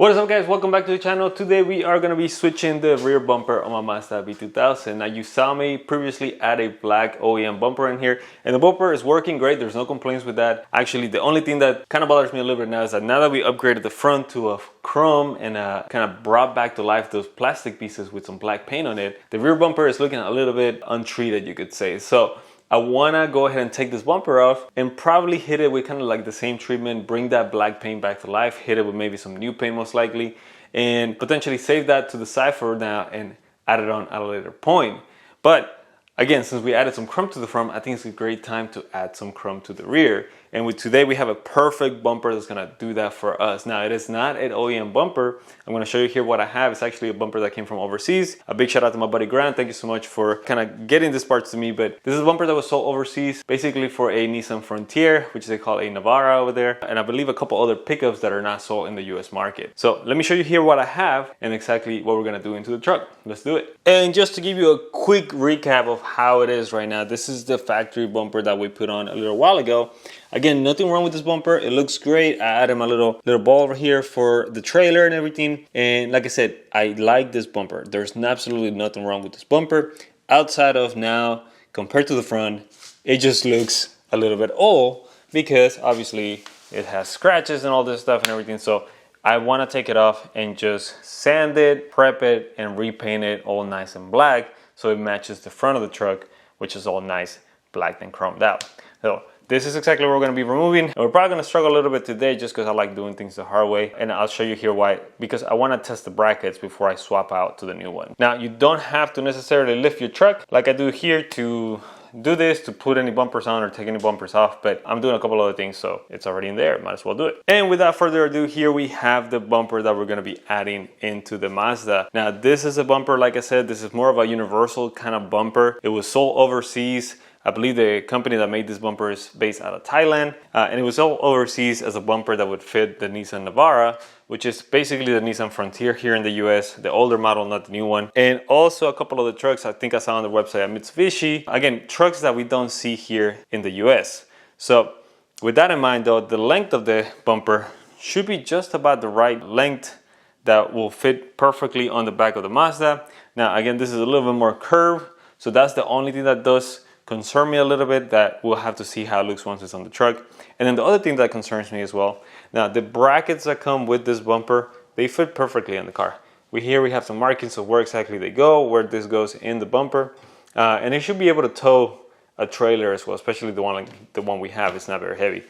What is up, guys? Welcome back to the channel. Today we are going to be switching the rear bumper on my Mazda B2000. Now, you saw me previously add a black OEM bumper in here, and the bumper is working great. There's no complaints with that. Actually, the only thing that kind of bothers me a little bit now is that now that we upgraded the front to a chrome and kind of brought back to life those plastic pieces with some black paint on it, the rear bumper is looking a little bit untreated, you could say. So I wanna go ahead and take this bumper off and probably hit it with kind of like the same treatment, bring that black paint back to life, hit it with maybe some new paint most likely, and potentially save that to the side for now and add it on at a later point. But again, since we added some chrome to the front, I think it's a great time to add some chrome to the rear. And with today, we have a perfect bumper that's gonna do that for us. Now, it is not an OEM bumper. I'm gonna show you here what I have. It's actually a bumper that came from overseas. A big shout out to my buddy Grant. Thank you so much for kind of getting this parts to me. But this is a bumper that was sold overseas, basically for a Nissan Frontier, which they call a Navara over there. And I believe a couple other pickups that are not sold in the US market. So let me show you here what I have and exactly what we're gonna do into the truck. Let's do it. And just to give you a quick recap of how it is right now, this is the factory bumper that we put on a little while ago. Again, nothing wrong with this bumper. It looks great. I added my little ball over here for the trailer and everything. And like I said, I like this bumper. There's absolutely nothing wrong with this bumper. Outside of now, compared to the front, it just looks a little bit old because obviously it has scratches and all this stuff and everything. So I want to take it off and just sand it, prep it, and repaint it all nice and black so it matches the front of the truck, which is all nice, black and chromed out. So this is exactly what we're going to be removing. And we're probably going to struggle a little bit today just because I like doing things the hard way. And I'll show you here why, because I want to test the brackets before I swap out to the new one. Now, you don't have to necessarily lift your truck like I do here to do this, to put any bumpers on or take any bumpers off, but I'm doing a couple other things, so it's already in there, might as well do it. And without further ado, here we have the bumper that we're going to be adding into the Mazda. Now, this is a bumper, like I said, this is more of a universal kind of bumper. It was sold overseas. I believe the company that made this bumper is based out of Thailand, and it was sold overseas as a bumper that would fit the Nissan Navara, which is basically the Nissan Frontier here in the US, the older model, not the new one. And also a couple of the trucks I think I saw on the website at Mitsubishi. Again, trucks that we don't see here in the US. So with that in mind though, the length of the bumper should be just about the right length that will fit perfectly on the back of the Mazda. Now again, this is a little bit more curved, so that's the only thing that does concern me a little bit, that we'll have to see how it looks once it's on the truck. And then the other thing that concerns me as well, now the brackets that come with this bumper, they fit perfectly in the car. We have some markings of where exactly they go, where this goes in the bumper, and it should be able to tow a trailer as well, especially the one we have. It's not very heavy.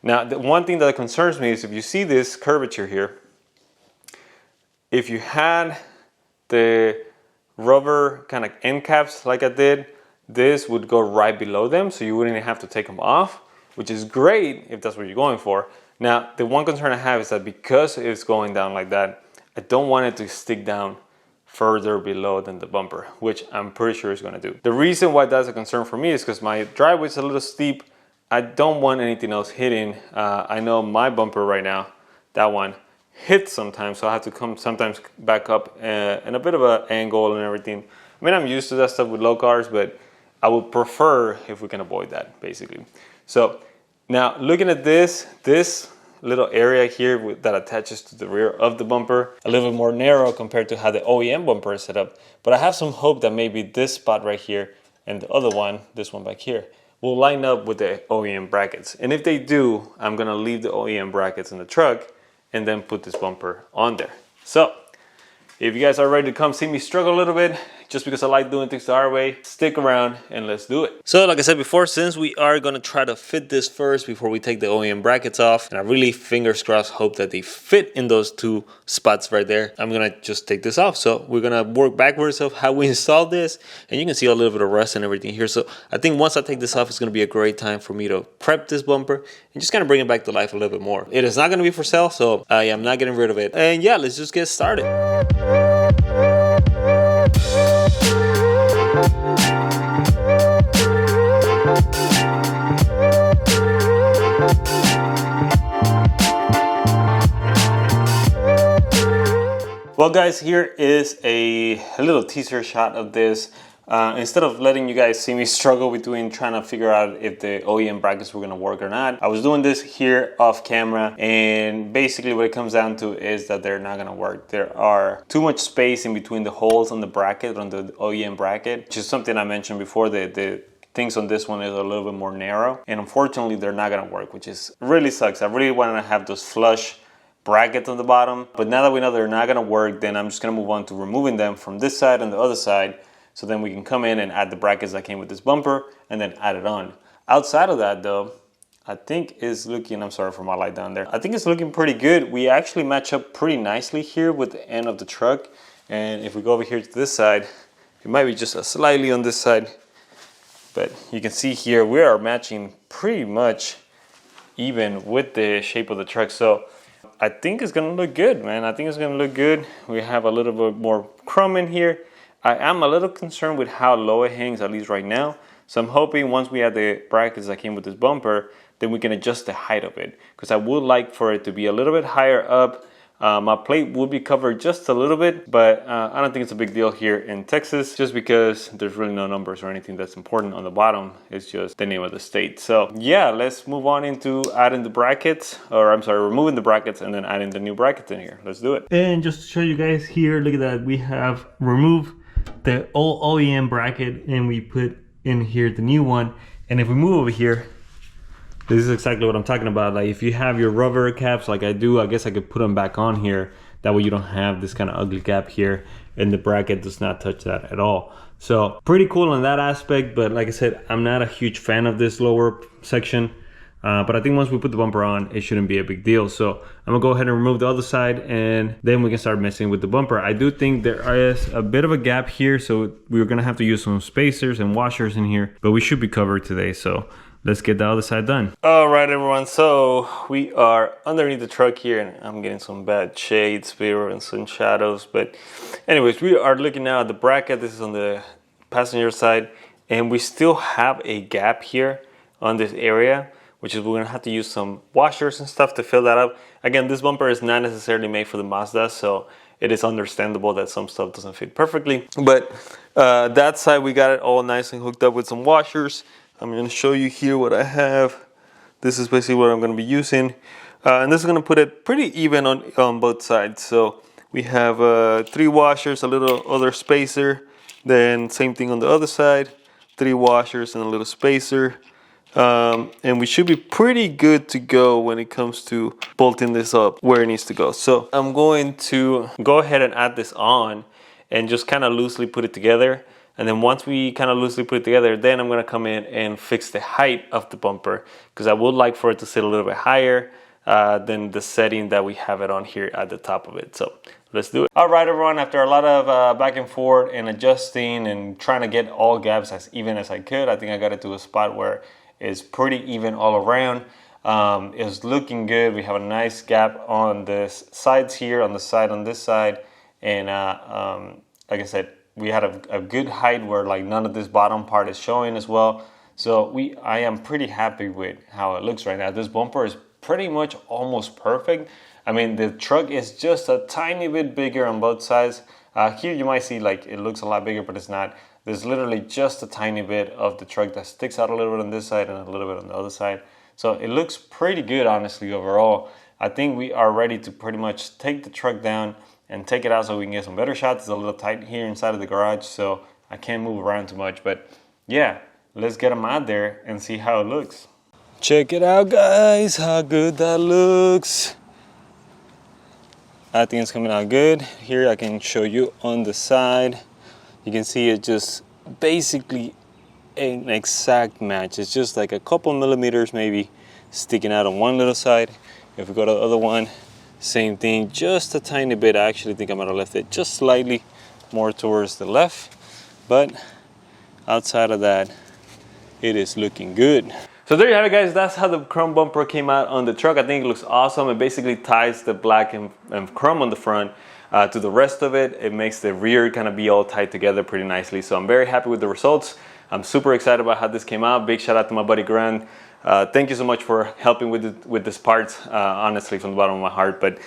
Now, the one thing that concerns me is if you see this curvature here, if you had the rubber kind of end caps like I did, this would go right below them, so you wouldn't even have to take them off, which is great if that's what you're going for. Now, the one concern I have is that because it's going down like that, I don't want it to stick down further below than the bumper, which I'm pretty sure it's going to do. The reason why that's a concern for me is because my driveway is a little steep. I don't want anything else hitting. I know my bumper right now, that one, hits sometimes, so I have to come sometimes back up in a bit of an angle and everything. I mean, I'm used to that stuff with low cars, but I would prefer if we can avoid that, basically. So now looking at this little area here that attaches to the rear of the bumper, a little bit more narrow compared to how the OEM bumper is set up. But I have some hope that maybe this spot right here and the other one, this one back here, will line up with the OEM brackets. And if they do, I'm gonna leave the OEM brackets in the truck and then put this bumper on there. So if you guys are ready to come see me struggle a little bit, just because I like doing things the hard way, stick around and let's do it. So like I said before, since we are gonna try to fit this first before we take the OEM brackets off, and I really, fingers crossed, hope that they fit in those two spots right there, I'm gonna just take this off. So we're gonna work backwards of how we installed this, and you can see a little bit of rust and everything here. So I think once I take this off, it's gonna be a great time for me to prep this bumper and just kind of bring it back to life a little bit more. It is not gonna be for sale, so I am not getting rid of it. And yeah, let's just get started. Well guys, here is a little teaser shot of this. Instead of letting you guys see me struggle between trying to figure out if the OEM brackets were gonna work or not, I was doing this here off camera, and basically what it comes down to is that they're not gonna work. There are too much space in between the holes on the bracket, on the OEM bracket, which is something I mentioned before. The things on this one is a little bit more narrow, and unfortunately they're not gonna work, which is really sucks. I really wanted to have those flush brackets on the bottom, but now that we know they're not gonna work, then I'm just gonna move on to removing them from this side and the other side, so then we can come in and add the brackets that came with this bumper and then add it on. Outside of that though, I think it's looking, I'm sorry for my light down there, I think it's looking pretty good. We actually match up pretty nicely here with the end of the truck, and if we go over here to this side, it might be just slightly on this side, but you can see here we are matching pretty much even with the shape of the truck. So I think it's gonna look good, man. I think it's gonna look good. We have a little bit more chrome in here. I am a little concerned with how low it hangs, at least right now. So I'm hoping once we add the brackets that came with this bumper, then we can adjust the height of it, because I would like for it to be a little bit higher up. My plate will be covered just a little bit, but I don't think it's a big deal here in Texas, just because there's really no numbers or anything that's important on the bottom. It's just the name of the state. So yeah, let's move on into adding the brackets, or I'm sorry, removing the brackets and then adding the new brackets in here. Let's do it. And just to show you guys here, look at that. We have removed the old OEM bracket and we put in here the new one. And if we move over here, this is exactly what I'm talking about. Like if you have your rubber caps like I do, I guess I could put them back on here. That way you don't have this kind of ugly gap here, and the bracket does not touch that at all. So pretty cool on that aspect, but like I said, I'm not a huge fan of this lower section. But I think once we put the bumper on, it shouldn't be a big deal. So I'm gonna go ahead and remove the other side, and then we can start messing with the bumper. I do think there is a bit of a gap here, so we're gonna have to use some spacers and washers in here, but we should be covered today. So let's get the other side done. All right, everyone. So we are underneath the truck here, and I'm getting some bad shades here and some shadows. But anyways, we are looking now at the bracket. This is on the passenger side, and we still have a gap here on this area, which is we're gonna have to use some washers and stuff to fill that up. Again, this bumper is not necessarily made for the Mazda, so it is understandable that some stuff doesn't fit perfectly. But that side, we got it all nice and hooked up with some washers. I'm gonna show you here what I have. This is basically what I'm gonna be using. And this is gonna put it pretty even on both sides. So we have 3 washers, a little other spacer, then same thing on the other side, 3 washers and a little spacer. And we should be pretty good to go when it comes to bolting this up where it needs to go. So I'm going to go ahead and add this on and just kind of loosely put it together. And then once we kind of loosely put it together, then I'm gonna come in and fix the height of the bumper, because I would like for it to sit a little bit higher than the setting that we have it on here at the top of it. So let's do it. All right, everyone, after a lot of back and forth and adjusting and trying to get all gaps as even as I could, I think I got it to a spot where it's pretty even all around. It's looking good. We have a nice gap on the sides here, on the side, on this side. And like I said, we had a good height where like none of this bottom part is showing as well. So I am pretty happy with how it looks right now. This bumper is pretty much almost perfect. I mean, the truck is just a tiny bit bigger on both sides. Here you might see like it looks a lot bigger, but it's not. There's literally just a tiny bit of the truck that sticks out a little bit on this side and a little bit on the other side. So it looks pretty good, honestly, overall. I think we are ready to pretty much take the truck down and take it out so we can get some better shots. It's a little tight here inside of the garage, so I can't move around too much. But yeah, let's get them out there and see how it looks. Check it out, guys, how good that looks. I think it's coming out good. Here I can show you on the side. You can see it just basically an exact match. It's just like a couple millimeters maybe sticking out on one little side. If we go to the other one, same thing, just a tiny bit. I actually think I might have left it just slightly more towards the left, but outside of that, it is looking good. So there you have it, guys. That's how the chrome bumper came out on the truck. I think it looks awesome. It basically ties the black and chrome on the front to the rest of it. It makes the rear kind of be all tied together pretty nicely. So I'm very happy with the results. I'm super excited about how this came out. Big shout out to my buddy Grant. Thank you so much for helping with this part, honestly, from the bottom of my heart. But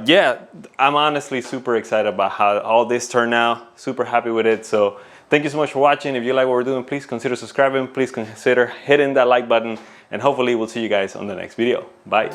yeah, I'm honestly super excited about how all this turned out. Super happy with it. So Thank you so much for watching. If you like what we're doing, please consider subscribing. Please consider hitting that like button. And hopefully we'll see you guys on the next video. Bye.